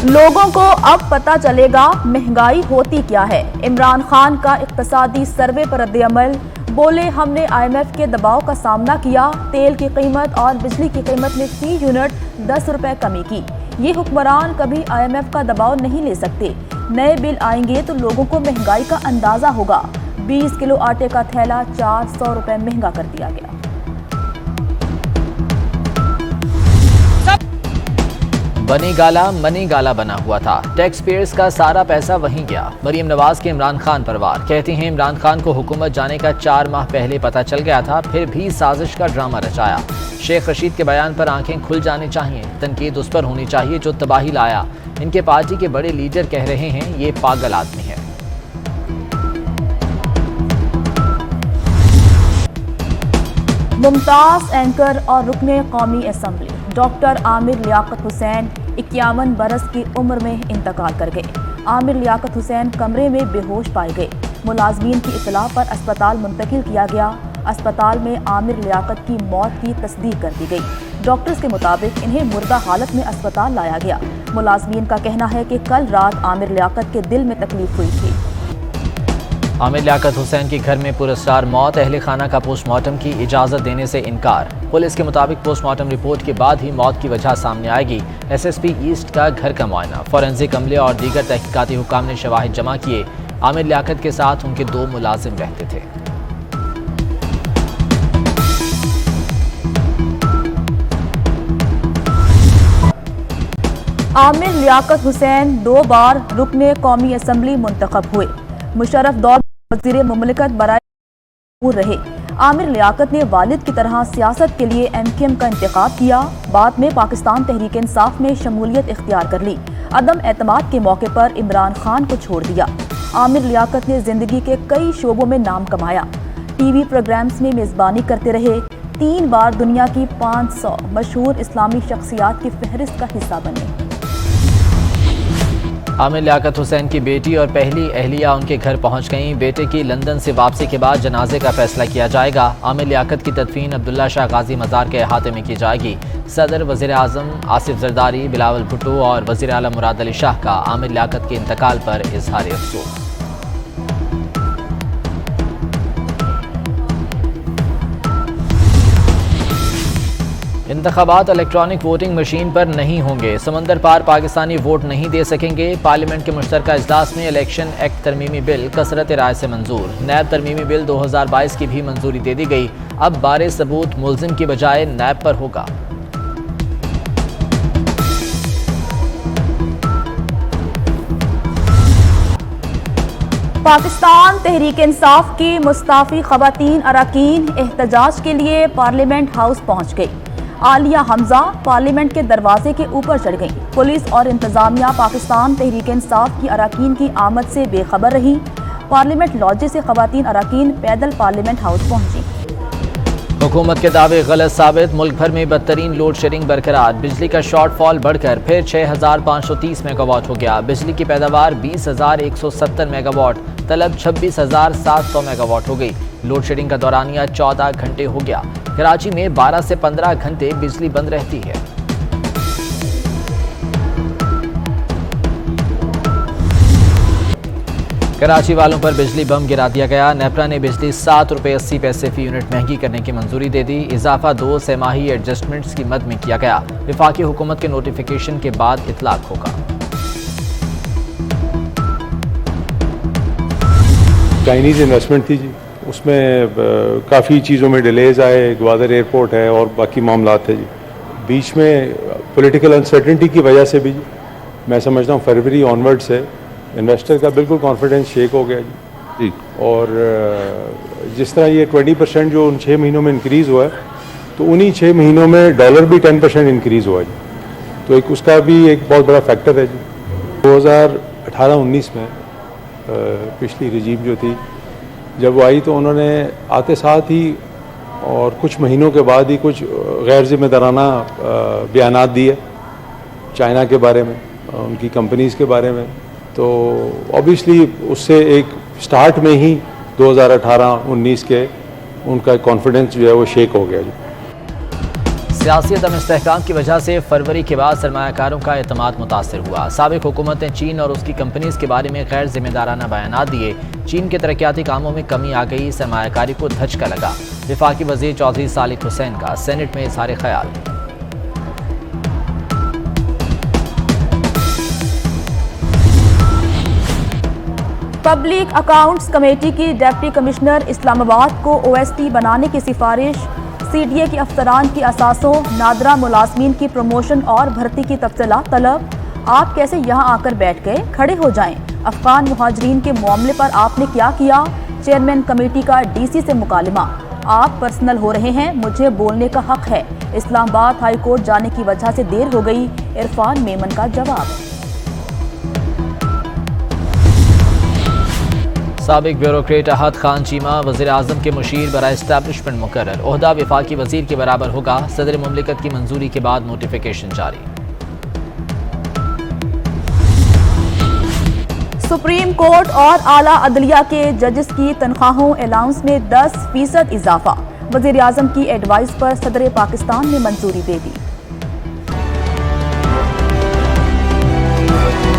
लोगों को अब पता चलेगा महंगाई होती क्या है। इमरान खान का इक्तिसादी सर्वे पर रद्द-ए-अमल। बोले, हमने IMF के दबाव का सामना किया। तेल की कीमत और बिजली की कीमत में फी यूनिट 10 रुपए कमी की। ये हुक्मरान कभी IMF का दबाव नहीं ले सकते। नए बिल आएंगे तो लोगों को महंगाई का अंदाजा होगा। 20 किलो आटे का थैला 400 रुपए महंगा कर दिया गया। बनी गाला मनी गाला बना हुआ था। टैक्स पेयर्स का सारा पैसा वहीं गया। मरीम नवाज के इमरान खान पर वार। कहती हैं, इमरान खान को हुकूमत जाने का 4 माह पहले पता चल गया था, फिर भी साजिश का ड्रामा रचाया। शेख रशीद के बयान पर आंखें खुल जानी चाहिए। तनकीद उस पर होनी चाहिए जो तबाही लाया। इनके पार्टी के बड़े लीडर कह रहे हैं ये पागल आदमी है। मुमताज एंकर और रुकने कौमी असम्बली डॉक्टर आमिर लियाकत हुसैन 51 बरस की उम्र में इंतकाल कर गए। आमिर लियाकत हुसैन कमरे में बेहोश पाए गए। मुलाजमीन की इत्तला पर अस्पताल मुंतकिल किया गया। अस्पताल में आमिर लियाकत की मौत की तस्दीक कर दी गई। डॉक्टर्स के मुताबिक इन्हें मुर्दा हालत में अस्पताल लाया गया। मुलाजमीन का कहना है कि कल रात आमिर लियाकत के दिल में तकलीफ हुई थी। आमिर लियाकत हुसैन के घर में पुरस्कार मौत। अहले खाना का पोस्टमार्टम की इजाज़त देने से इनकार। पुलिस के मुताबिक पोस्टमार्टम रिपोर्ट के बाद ही मौत की वजह सामने आएगी। SSP ईस्ट का घर का मुआयना, फॉरेंसिक अमले और दीगर तहकीकाती हुकाम ने शवाहिद जमा किए। आमिर लियाकत के साथ उनके 2 मुलाजिम रहते थे। आमिर लियाकत हुसैन 2 बार रुकने कौमी असम्बली मुंतखब हुए। मुशर्रफ दौर वज़ीर मुमलिकत बराए रहे। आमिर लियाकत ने वालिद की तरह सियासत के लिए MKM का इंतखाब किया। बाद में पाकिस्तान तहरीक इंसाफ में शमूलियत इख्तियार कर ली। अदम एतमाद के मौके पर इमरान खान को छोड़ दिया। आमिर लियाकत ने जिंदगी के कई शोबों में नाम कमाया। TV प्रोग्राम्स में मेज़बानी करते रहे। 3 बार दुनिया की 500 मशहूर इस्लामी शख्सियात की फहरिस्त का हिस्सा बने। आमिर लियाकत हुसैन की बेटी और पहली अहलिया उनके घर पहुंच गईं। बेटे की लंदन से वापसी के बाद जनाजे का फैसला किया जाएगा। आमिर लियाकत की तदफीन अब्दुल्ला शाह गाजी मज़ार के अहाते में की जाएगी। सदर, वज़ीर आज़म आसिफ जरदारी, बिलावल भुट्टो और वज़ीर आला मुराद अली शाह का आमिर लियाकत के इंतकाल पर इजहार अफसोस। इंतखाबात इलेक्ट्रॉनिक वोटिंग मशीन पर नहीं होंगे। समंदर पार पाकिस्तानी वोट नहीं दे सकेंगे। पार्लियामेंट के मुश्तरका इजलास में इलेक्शन एक्ट तरमीमी बिल कसरत राय से मंजूर। नैब तरमीमी बिल 2022 की भी मंजूरी दे दी गई। अब बारे सबूत मुल्जिम की बजाय नैब पर होगा। पाकिस्तान तहरीक इंसाफ की मुस्ताफी खवातीन अरकान एहतजाज के लिए पार्लियामेंट हाउस पहुंच गई। आलिया हमजा पार्लियामेंट के दरवाजे के ऊपर चढ़ गईं। पुलिस और इंतजामिया पाकिस्तान तहरीक इंसाफ की अरकान की आमद से बेखबर रही। पार्लियामेंट लॉजे से खवातीन अरकान पैदल पार्लियामेंट हाउस पहुंची। हुकूमत के दावे गलत साबित। मुल्क भर में बदतरीन लोड शेडिंग बरकरार। बिजली का शॉर्टफॉल बढ़कर फिर 6530 मेगावाट हो गया। बिजली की पैदावार 20,170 मेगावाट, तलब 26,700 मेगावाट हो गई। लोड शेडिंग का दौरानिया 14 घंटे हो गया। कराची में 12 से 15 घंटे बिजली बंद रहती है। कराची वालों पर बिजली बम गिरा दिया गया। नेपरा ने बिजली 7 रुपये 80 पैसे फी यूनिट महंगी करने की मंजूरी दे दी। इजाफा 2 सेमाही एडजस्टमेंट्स की मद में किया गया। विफाकी हुकूमत के नोटिफिकेशन के बाद इतलाक होगा। चाइनीज़ इन्वेस्टमेंट थी जी, उसमें काफ़ी चीज़ों में डिलेज आए। ग्वादर एयरपोर्ट है और बाकी मामला थे जी। बीच में पॉलिटिकल अनसर्टेनिटी की वजह से भी जी, मैं समझता हूँ फरवरी ऑनवर्ड से इन्वेस्टर का बिल्कुल कॉन्फिडेंस शेक हो गया जी। और जिस तरह ये 20% जो उन 6 महीनों में इंक्रीज़ हुआ है, तो उन्हीं 6 महीनों में डॉलर भी 10% इंक्रीज़ हुआ जी। तो एक उसका भी एक बहुत बड़ा फैक्टर है जी। 2018-19 में पिछली रजीम जो थी, जब वो आई तो उन्होंने आते साथ ही और कुछ महीनों के बाद ही कुछ गैर जिम्मेदाराना बयानात दिए चाइना के बारे में, उनकी कंपनीज़ के बारे में। तो ऑब्वियसली उससे एक स्टार्ट में ही 2018-19 के उनका कॉन्फिडेंस जो है वो शेक हो गया जी। सियासी अदम इस्तेहकाम की वजह से फरवरी के बाद सरमायाकारों का एतमाद मुतासर हुआ। साबिक हुकूमत ने चीन और उसकी कंपनीज के बारे में गैर जिम्मेदाराना बयानात दिए। चीन के तरक्याती कामों में कमी आ गई, सरमायाकारी को धचका लगा। विफाकी वजीर चौधरी सालिक हुसैन का सेनेट में इजहार ख्याल। पब्लिक अकाउंट्स कमेटी की डिप्टी कमिश्नर इस्लामाबाद को ओएसटी बनाने की सिफारिश। सीडीए के अफसरान की असासों नादरा मुलाजमीन की प्रमोशन और भर्ती की तफसीलात तलब। आप कैसे यहाँ आकर बैठ गए, खड़े हो जाएं। अफगान मुहाजिरीन के मामले पर आपने क्या किया। चेयरमैन कमेटी का डीसी से मुकालमा। आप पर्सनल हो रहे हैं, मुझे बोलने का हक है। इस्लामाबाद हाई कोर्ट जाने की वजह से देर हो गई, इरफान मेमन का जवाब। साबिक ब्यूरोक्रेट अहद खान चीमा वज़ीर आज़म के मुशीर बराए एस्टैब्लिशमेंट मुकर्रर। ओहदा विफाकी वज़ीर के बराबर होगा। सदर मुमलिकत की मंजूरी के बाद नोटिफिकेशन जारी। सुप्रीम कोर्ट और आला अदलिया के जजेस की तनख्वाहों अलाउंस में 10% इजाफा। वज़ीर आज़म की एडवाइस पर सदर पाकिस्तान ने मंजूरी दे दी।